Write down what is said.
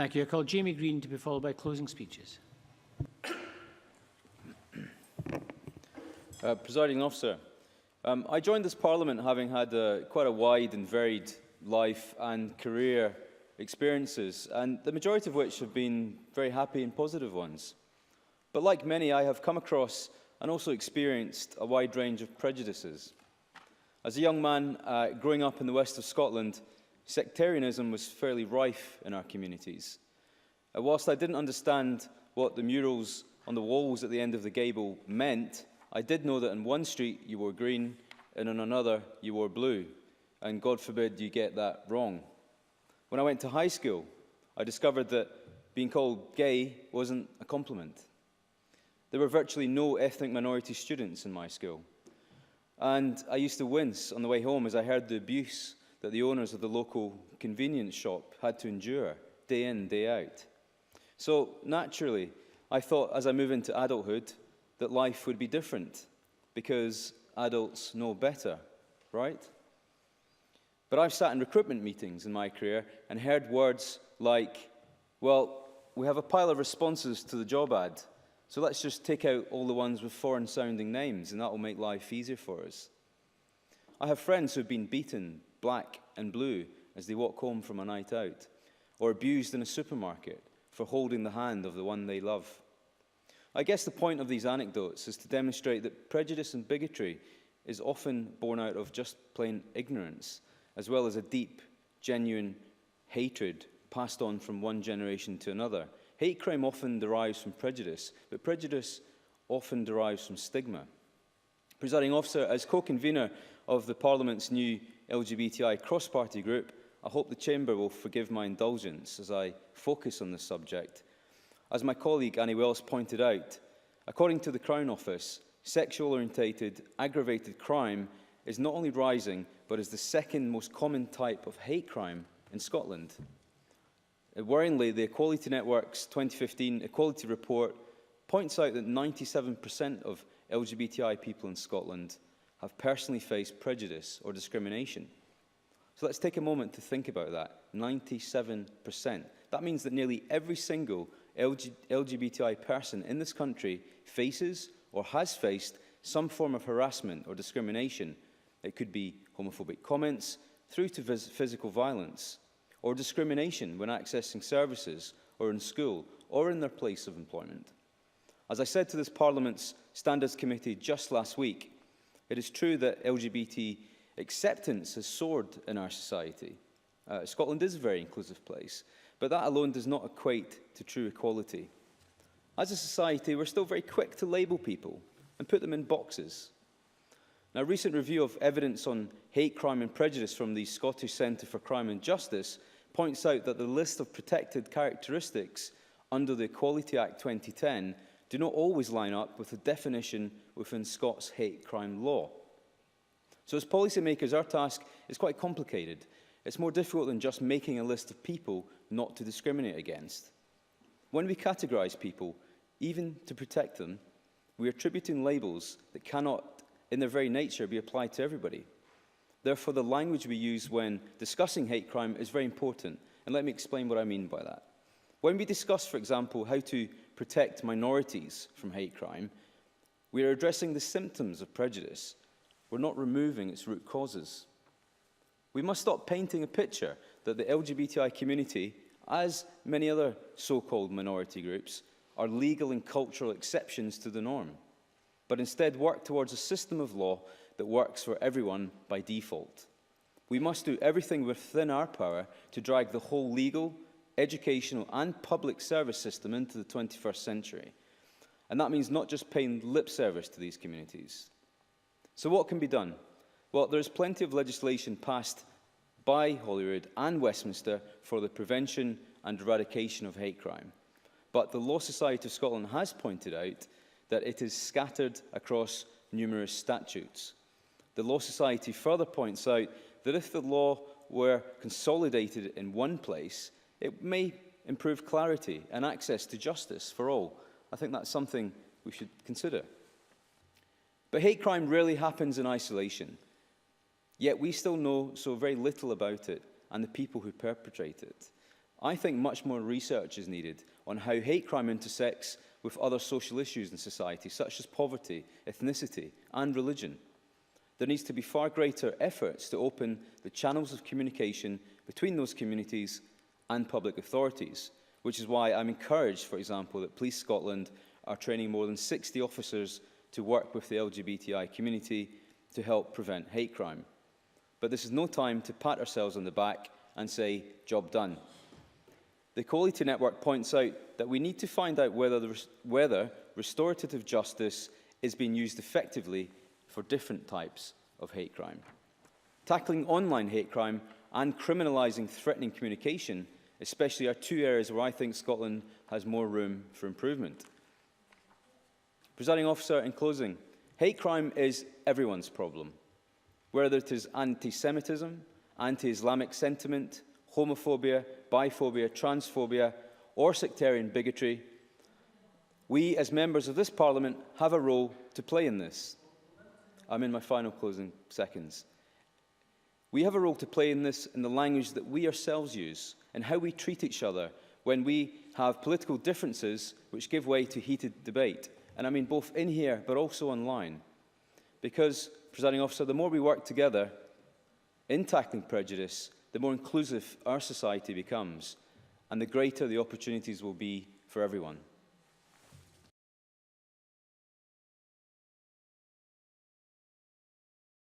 Thank you. I call Jamie Greene to be followed by closing speeches. Presiding Officer, I joined this Parliament having had quite a wide and varied life and career experiences, and the majority of which have been very happy and positive ones. But like many, I have come across and also experienced a wide range of prejudices. As a young man growing up in the west of Scotland, sectarianism was fairly rife in our communities. Whilst I didn't understand what the murals on the walls at the end of the gable meant, I did know that in one street you wore green and in another you wore blue, and God forbid you get that wrong. When I went to high school, I discovered that being called gay wasn't a compliment. There were virtually no ethnic minority students in my school, and I used to wince on the way home as I heard the abuse that the owners of the local convenience shop had to endure day in, day out. So naturally, I thought as I move into adulthood that life would be different, because adults know better, right? But I've sat in recruitment meetings in my career and heard words like, well, we have a pile of responses to the job ad, so let's just take out all the ones with foreign-sounding names, and that will make life easier for us. I have friends who have been beaten black and blue as they walk home from a night out, or abused in a supermarket for holding the hand of the one they love. I guess the point of these anecdotes is to demonstrate that prejudice and bigotry is often born out of just plain ignorance, as well as a deep, genuine hatred passed on from one generation to another. Hate crime often derives from prejudice, but prejudice often derives from stigma. Presiding Officer, as co-convener of the Parliament's new LGBTI cross-party group, I hope the Chamber will forgive my indulgence as I focus on this subject. As my colleague Annie Wells pointed out, according to the Crown Office, sexual-orientated aggravated crime is not only rising, but is the second most common type of hate crime in Scotland. Worryingly, the Equality Network's 2015 Equality Report points out that 97% of LGBTI people in Scotland have personally faced prejudice or discrimination. So let's take a moment to think about that. 97%. That means that nearly every single LGBTI person in this country faces or has faced some form of harassment or discrimination. It could be homophobic comments through to physical violence, or discrimination when accessing services or in school or in their place of employment. As I said to this Parliament's Standards Committee just last week, it is true that LGBT acceptance has soared in our society. Scotland is a very inclusive place, but that alone does not equate to true equality. As a society, we're still very quick to label people and put them in boxes. Now, a recent review of evidence on hate crime and prejudice from the Scottish Centre for Crime and Justice points out that the list of protected characteristics under the Equality Act 2010 do not always line up with the definition within Scots hate crime law. So as policymakers, our task is quite complicated. It's more difficult than just making a list of people not to discriminate against. When we categorise people, even to protect them, we are attributing labels that cannot, in their very nature, be applied to everybody. Therefore, the language we use when discussing hate crime is very important, and let me explain what I mean by that. When we discuss, for example, how to protect minorities from hate crime, we are addressing the symptoms of prejudice. We're not removing its root causes. We must stop painting a picture that the LGBTI community, as many other so-called minority groups, are legal and cultural exceptions to the norm, but instead work towards a system of law that works for everyone by default. We must do everything within our power to drag the whole legal, educational and public service system into the 21st century. And that means not just paying lip service to these communities. So what can be done? Well, there's plenty of legislation passed by Holyrood and Westminster for the prevention and eradication of hate crime. But the Law Society of Scotland has pointed out that it is scattered across numerous statutes. The Law Society further points out that if the law were consolidated in one place, it may improve clarity and access to justice for all. I think that's something we should consider. But hate crime rarely happens in isolation, yet we still know so very little about it and the people who perpetrate it. I think much more research is needed on how hate crime intersects with other social issues in society, such as poverty, ethnicity, and religion. There needs to be far greater efforts to open the channels of communication between those communities and public authorities, which is why I'm encouraged, for example, that Police Scotland are training more than 60 officers to work with the LGBTI community to help prevent hate crime. But this is no time to pat ourselves on the back and say, job done. The Equality Network points out that we need to find out whether restorative justice is being used effectively for different types of hate crime. Tackling online hate crime and criminalising threatening communication, especially, are two areas where I think Scotland has more room for improvement. Presiding Officer, in closing, hate crime is everyone's problem. Whether it is anti-Semitism, anti-Islamic sentiment, homophobia, biphobia, transphobia, or sectarian bigotry, we as members of this Parliament have a role to play in this. I'm in my final closing seconds. We have a role to play in this in the language that we ourselves use and how we treat each other when we have political differences which give way to heated debate. And I mean both in here but also online. Because, Presiding Officer, the more we work together in tackling prejudice, the more inclusive our society becomes and the greater the opportunities will be for everyone.